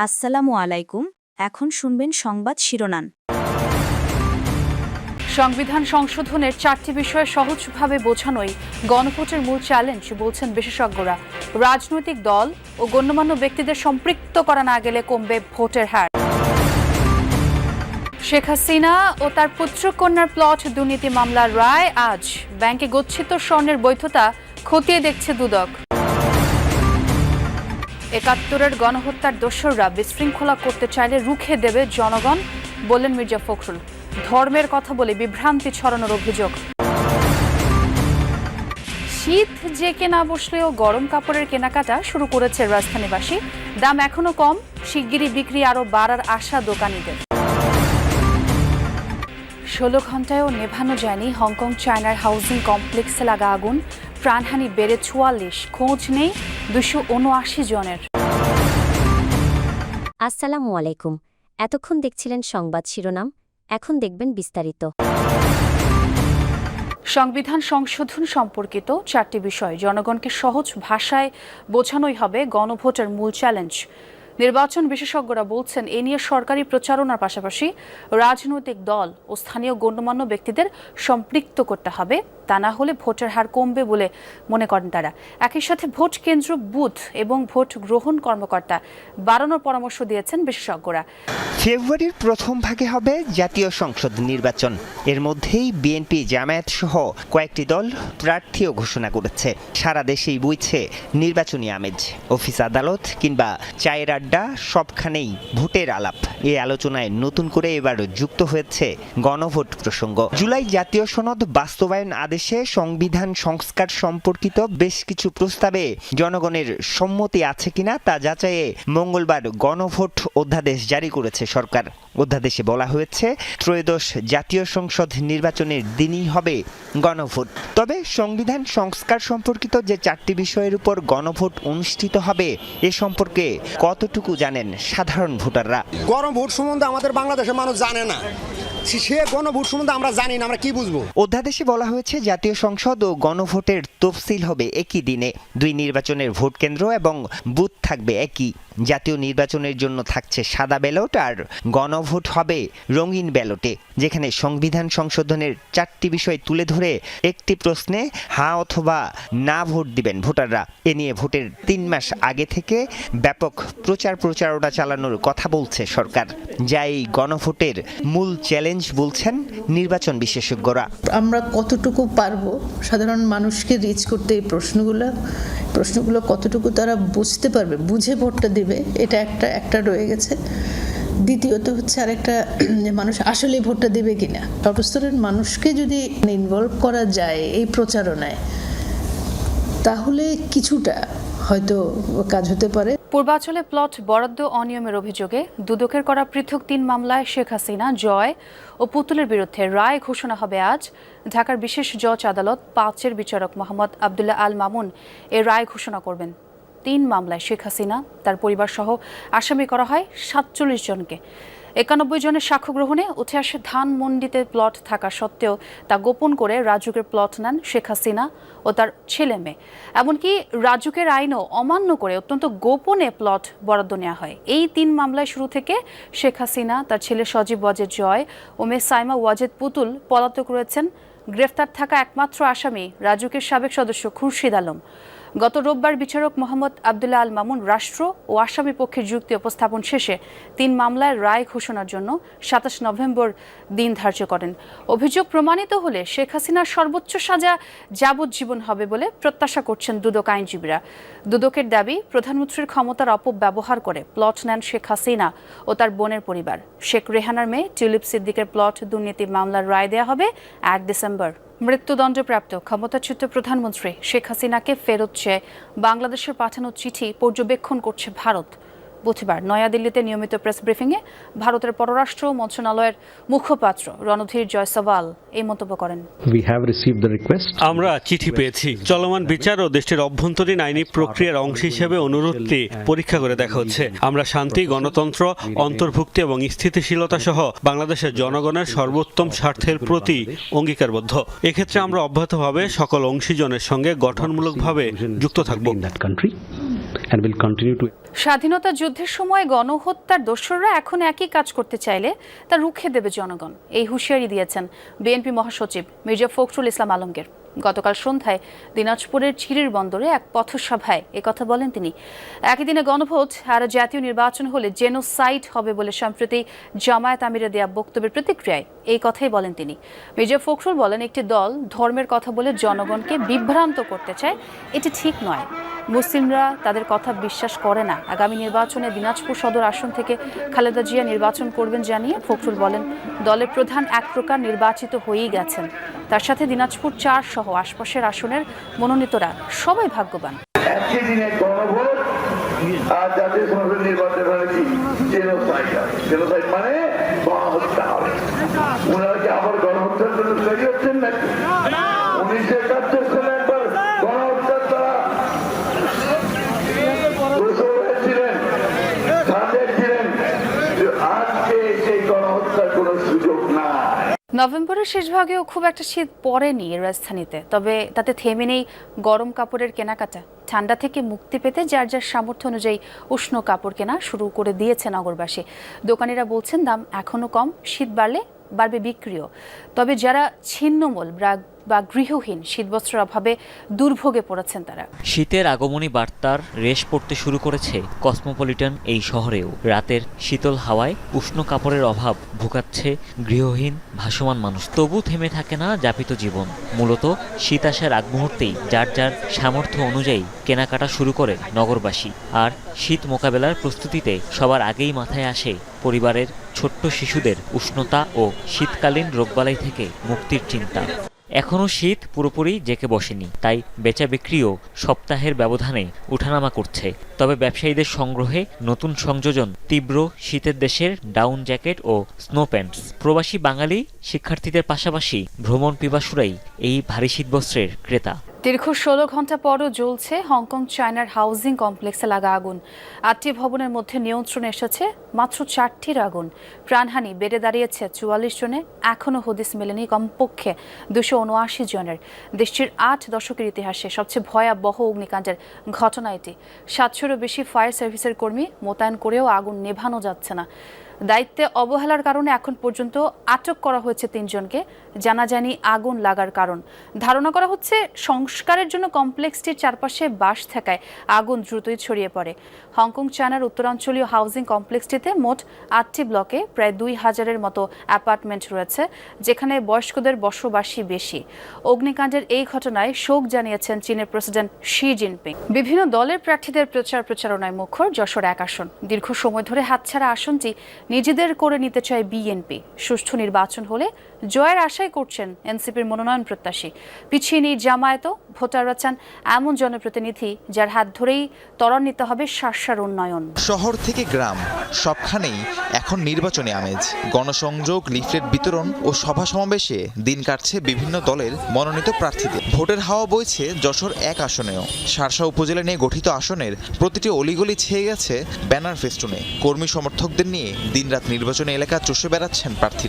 আসসালামু আলাইকুম। এখন শুনবেন সংবাদ শিরোনাম। সংবিধান সংশোধনের 4টি বিষয়ে সহজভাবে বোঝানোই গণভোটের মূল চ্যালেঞ্জ বলছেন বিশেষজ্ঞরা। রাজনৈতিক দল ও গণ্যমান্য ব্যক্তিদের সম্পৃক্ত করা না গেলে কমবে ভোটের হার। শেখ হাসিনা ও তার পুত্রকন্যার প্লট দুর্নীতি মামলার রায় আজ। ব্যাংকে গচ্ছিত স্বর্ণের বৈধতা খতিয়ে দেখছে দুদক। ৭১-এর গণহত্যার দোসররা বিশৃঙ্খলা করতে চাইলে রুখে দেবে জনগণ, বললেন মির্জা ফখরুল। ধর্মের কথা বলে বিভ্রান্তি ছড়ানোর অভিযোগ। শীত জেকে না বসলেও গরম কাপড়ের কেনাকাটা শুরু করেছে রাজধানীবাসী। দাম এখনো কম, শিগগিরই বিক্রি আরও বাড়ার আশা দোকানিদের। ১৬ ঘন্টায়ও নেভানো যায়নি হংকং চায়নার হাউজিং কমপ্লেক্সে লাগা আগুন। প্রাণহানি বেড়ে ৪৪, খোঁজ নেই ২৭৯ জনের। আসসালামু আলাইকুম। এতক্ষণ দেখছিলেন সংবাদ শিরোনাম, এখন দেখবেন বিস্তারিত। সংবিধান সংশোধন সম্পর্কিত 4টি বিষয় জনগণকে সহজ ভাষায় বোঝানোই হবে গণভোটের মূল চ্যালেঞ্জ। নির্বাচন বিশেষজ্ঞরা বলছেন, এ নিয়ে সরকারি প্রচারণার পাশাপাশি রাজনৈতিক দল ও স্থানীয় গণ্যমান্য ব্যক্তিদের সম্পৃক্ত করতে হবে। তা না হলে ভোটের হার কমবে বলে মনে করেন তারা। একই সাথে ভোট কেন্দ্র, বুথ এবং ভোট গ্রহণ কর্মকর্তা বাড়ানোর পরামর্শ দিয়েছেন বিশেষজ্ঞরা। ফেব্রুয়ারির প্রথম ভাগে হবে জাতীয় সংসদ নির্বাচন। এর মধ্যেই বিএনপি, জামায়াত সহ কয়েকটি দল প্রার্থীও ঘোষণা করেছে। সারা দেশেই বইছে নির্বাচনী আমেজ। অফিস, আদালত কিংবা চায়ের আড্ডা, সবখানেই ভোটের আলাপ। এই আলোচনায় নতুন করে এবার যুক্ত হয়েছে গণভোট প্রসঙ্গ। জুলাই জাতীয় সনদ বাস্তবায়ন আদেশে সংবিধান সংস্কার সম্পর্কিত বেশ কিছু প্রস্তাবে জনগণের সম্মতি আছে কিনা তা যাচাইয়ে মঙ্গলবার গণভোট অধ্যাদেশ জারি করেছে সরকার। অধ্যাদেশে বলা হয়েছে, ত্রয়োদশ জাতীয় সংসদ নির্বাচনের দিনই হবে গণভোট। তবে সংবিধান সংস্কার সম্পর্কিত যে 4টি বিষয়ের উপর গণভোট অনুষ্ঠিত হবে এ সম্পর্কে কতটুকু জানেন সাধারণ ভোটাররা? গণভোট সম্বন্ধে আমাদের বাংলাদেশের মানুষ জানে না। সে গণভোট সম্বন্ধে আমরা জানি না, আমরা কি বুঝবো? অধ্যাদেশে বলা হয়েছে, জাতীয় সংসদ ও গণভোটের তফসিল হবে একই দিনে। 2 নির্বাচনের ভোট কেন্দ্র এবং বুথ থাকবে একই। জাতীয় নির্বাচনের জন্য থাকছে সাদা ব্যালট আর গণভোট হবে রঙিন ব্যালটে, যেখানে সংবিধান সংশোধনের 4টি বিষয় তুলে ধরে একটি প্রশ্নে হ্যাঁ অথবা না ভোট দিবেন ভোটাররা। এ নিয়ে ভোটের 3 মাস আগে থেকে ব্যাপক প্রচারণা চালানোর কথা বলছে সরকার, যা এই গণভোটের মূল চ্যালেঞ্জ বলছেন নির্বাচন বিশেষজ্ঞরা। আমরা কতটুকু পারবো সাধারণ মানুষকে রিচ করতে, এই প্রশ্নগুলো কতটুকু তারা বুঝতে পারবে, বুঝে ভোটটা দিবে, এটা একটা রয়ে গেছে। দ্বিতীয়ত হচ্ছে আরেকটা, যে মানুষ আসলেই ভোটটা দিবে কিনা। সর্বস্তরের মানুষকে যদি ইনভলভ করা যায় এই প্রচারণায়, তাহলে কিছুটা হয়তো কাজ হতে পারে। পূর্বাঞ্চলে প্লট বরাদ্দ অনিয়মের অভিযোগে দুদকের করা পৃথক 3 মামলায় শেখ হাসিনা, জয় ও পুতুলের বিরুদ্ধে রায় ঘোষণা হবে আজ। ঢাকার বিশেষ জজ আদালত 5-এর বিচারক মোহাম্মদ আবদুল্লাহ আল মামুন এ রায় ঘোষণা করবেন। 3 মামলায় শেখ হাসিনা, তার পরিবার সহ আসামি করা হয় 47 জনকে। 91 জনের সাক্ষ্য গ্রহণে উঠে আসে ধানমন্ডিতে প্লট থাকা সত্ত্বেও তা গোপন করে রাজুকের প্লট নেন শেখ হাসিনা ও তার ছেলে মেয়ে। এমনকি রাজুকের আইনও অমান্য করে অত্যন্ত গোপনে প্লট বরাদ্দ নেওয়া হয়। এই 3 মামলায় শুরু থেকে শেখ হাসিনা, তার ছেলে সজীব ওয়াজেদ জয় ও মেয়ে সাইমা ওয়াজেদ পুতুল পলাতক রয়েছেন। গ্রেফতার থাকা একমাত্র আসামি রাজুকের সাবেক সদস্য খুরশিদ আলম। গত রোববার বিচারক মোহাম্মদ আবদুল্লাহ আল মামুন রাষ্ট্র ও আসামি পক্ষের যুক্তি উপস্থাপন শেষে 3 মামলায় রায় ঘোষণার জন্য 27 নভেম্বর দিন ধার্য করেন। অভিযোগ প্রমাণিত হলে শেখ হাসিনার সর্বোচ্চ সাজা যাবজ্জীবন হবে বলে প্রত্যাশা করছেন দুদক আইনজীবীরা। দুদকের দাবি, প্রধানমন্ত্রীর ক্ষমতার অপব্যবহার করে প্লট নেন শেখ হাসিনা ও তার বোনের পরিবার। শেখ রেহানার মেয়ে টিউলিপ সিদ্দিকের প্লট দুর্নীতি মামলার রায় দেয়া হবে 1 ডিসেম্বর। মৃত্যুদণ্ডপ্রাপ্ত ক্ষমতাচ্যুত প্রধানমন্ত্রী শেখ হাসিনাকে ফেরত চেয়ে বাংলাদেশের পাঠানো চিঠি পর্যবেক্ষণ করছে ভারত। বুধবার নয়াদিল্লিতে নিয়মিত প্রেস ব্রিফিংয়ে ভারতের পররাষ্ট্র মন্ত্রণালয়ের মুখপাত্র রণধীর জয়সওয়াল এই মন্তব্য করেন। আমরা চিঠি পেয়েছি। চলমান বিচার ও দেশটির অভ্যন্তরীণ আইনি প্রক্রিয়ার অংশ হিসেবে অনুরোধটি পরীক্ষা করে দেখা হচ্ছে। আমরা শান্তি, গণতন্ত্র, অন্তর্ভুক্তি এবং স্থিতিশীলতা সহ বাংলাদেশের জনগণের সর্বোত্তম স্বার্থের প্রতি অঙ্গীকারবদ্ধ। এক্ষেত্রে আমরা অব্যাহতভাবে সকল অংশীজনের সঙ্গে গঠনমূলকভাবে যুক্ত থাকব। স্বাধীনতা যুদ্ধের সময় গণহত্যার দোসররা এখন একই কাজ করতে চাইলে তা রুখে দেবে জনগণ, এই হুঁশিয়ারি দিয়েছেন বিএনপি মহাসচিব মির্জা ফখরুল ইসলাম আলমগীর। গতকাল সন্ধ্যায় দিনাজপুরের চিরির বন্দরে এক পথসভায় একথা বলেন তিনি। একই দিনে গণভোট আর জাতীয় নির্বাচন হলে জেনোসাইড হবে বলে সম্প্রতি জামায়াত আমিরে দেয়া বক্তব্যের প্রতিক্রিয়ায় এই কথাই বলেন তিনি। মির্জা ফখরুল বলেন, একটি দল ধর্মের কথা বলে জনগণকে বিভ্রান্ত করতে চায়, এটি ঠিক নয়। মুসলিমরা তাদের কথা বিশ্বাস করে না। আগামী নির্বাচনে দিনাজপুর সদর আসন থেকে খালেদা জিয়া নির্বাচন করবেন জানিয়ে ফখরুল বলেন, দলের প্রধান এক প্রকার নির্বাচিত হয়েই গেছেন। তার সাথে দিনাজপুর 4 সহ আশপাশের আসনের মনোনীতরা সবাই ভাগ্যবান। একই দিনে গণভোট আর জাতীয় সংসদ নির্বাচন মানে কি? জেনোসাইড মানে গণহত্যা হবে। ওনারা কি আবার গণহত্যার জন্য তৈরি হচ্ছেন নাকি? 1971 সালে একবার গণহত্যার দ্বারা ছিলেন, আজকে সেই গণহত্যার কোনো সুযোগ নাই। নভেম্বরের শেষ ভাগেও খুব একটা শীত পড়েনি রাজধানীতে, তবে তাতে থেমে নেই গরম কাপড়ের কেনাকাটা। ঠান্ডা থেকে মুক্তি পেতে যার যার সামর্থ্য অনুযায়ী উষ্ণ কাপড় কেনা শুরু করে দিয়েছে নগরবাসী। দোকানিরা বলছেন, দাম এখনো কম, শীত বাড়লে বাড়বে বিক্রিও। তবে যারা ছিন্নমূল বা গৃহহীন, শীতবস্ত্রের অভাবে দুর্ভোগে পড়েছেন তারা। শীতের আগমনী বার্তার রেশ পড়তে শুরু করেছে কসমোপলিটন এই শহরেও। রাতের শীতল হাওয়ায় উষ্ণ কাপড়ের অভাব ভোগাচ্ছে গৃহহীন ভাসমান মানুষ। তবু থেমে থাকে না যাপিত জীবন। মূলত শীত আসার আগ মুহূর্তেই যার যার সামর্থ্য অনুযায়ী কেনাকাটা শুরু করে নগরবাসী। আর শীত মোকাবেলার প্রস্তুতিতে সবার আগেই মাথায় আসে পরিবারের ছোট্ট শিশুদের উষ্ণতা ও শীতকালীন রোগবালাই থেকে মুক্তির চিন্তা। এখনও শীত পুরোপুরি জেঁকে বসেনি, তাই বেচা বিক্রিও সপ্তাহের ব্যবধানে উঠানামা করছে। তবে ব্যবসায়ীদের সংগ্রহে নতুন সংযোজন তীব্র শীতের দেশের ডাউন জ্যাকেট ও স্নো প্যান্টস। প্রবাসী বাঙালি শিক্ষার্থীদের পাশাপাশি ভ্রমণ পিপাসুরাই এই ভারী শীতবস্ত্রের ক্রেতা। দীর্ঘ 16 ঘন্টা পরও জ্বলছে হংকং চায়নার হাউজিং কমপ্লেক্সে লাগা আগুন। 8টি ভবনের মধ্যে নিয়ন্ত্রণে এসেছে মাত্র 4টির আগুন। প্রাণহানি বেড়ে দাঁড়িয়েছে 44 জনে। এখনও হদিস মেলেনি কমপক্ষে 279 জনের। দেশটির 8 দশকের ইতিহাসে সবচেয়ে ভয়াবহ অগ্নিকাণ্ডের ঘটনা এটি। 700-এরও বেশি ফায়ার সার্ভিসের কর্মী মোতায়েন করেও আগুন নেভানো যাচ্ছে না। দায়িত্বে অবহেলার কারণে এখন পর্যন্ত আটক করা হয়েছে 3 জনকে। জানা যায়নি আগুন লাগার কারণ। ধারণা করা হচ্ছে সংস্কারের জন্য কমপ্লেক্সটির চারপাশে বাঁশ থাকায় আগুন দ্রুতই ছড়িয়ে পড়ে। হংকং চায়নার উত্তরাঞ্চলীয় হাউজিং কমপ্লেক্সটিতে মোট 8টি ব্লকে প্রায় 2000-এর মতো অ্যাপার্টমেন্ট রয়েছে, যেখানে বয়স্কদের বসবাসী বেশি। অগ্নিকাণ্ডের এই ঘটনায় শোক জানিয়েছেন চীনের প্রেসিডেন্ট শি জিনপিং। বিভিন্ন দলের প্রার্থীদের প্রচারণায় মুখর যশোর 1 আসন। দীর্ঘ সময় ধরে হাতছাড়া আসনটি নিজেদের করে নিতে চায় বিএনপি। সুষ্ঠু নির্বাচন হলে জয়ের আশাই করছেন এনসিপির মনোনয়ন প্রত্যাশী। পিছিয়ে নেই জামায়াতও। ভোটাররা চান এমন জনপ্রতিনিধি যার হাত ধরেই ত্বরান্বিত হবে শাসার উন্নয়ন। শহর থেকে গ্রাম সবখানেই এখন নির্বাচনী আমেজ। গণসংযোগ, লিফলেট বিতরণ ও সভা সমাবেশে দিন কাটছে বিভিন্ন দলের মনোনীত প্রার্থীদের। ভোটের হাওয়া বইছে যশোর 1 আসনেও। শার্শা উপজেলা নিয়ে গঠিত আসনের প্রতিটি অলিগলি ছেয়ে গেছে ব্যানার ফেস্টুনে। কর্মী সমর্থকদের নিয়ে দিনরাত নির্বাচনী এলাকা চষে বেড়াচ্ছেন প্রার্থীরা।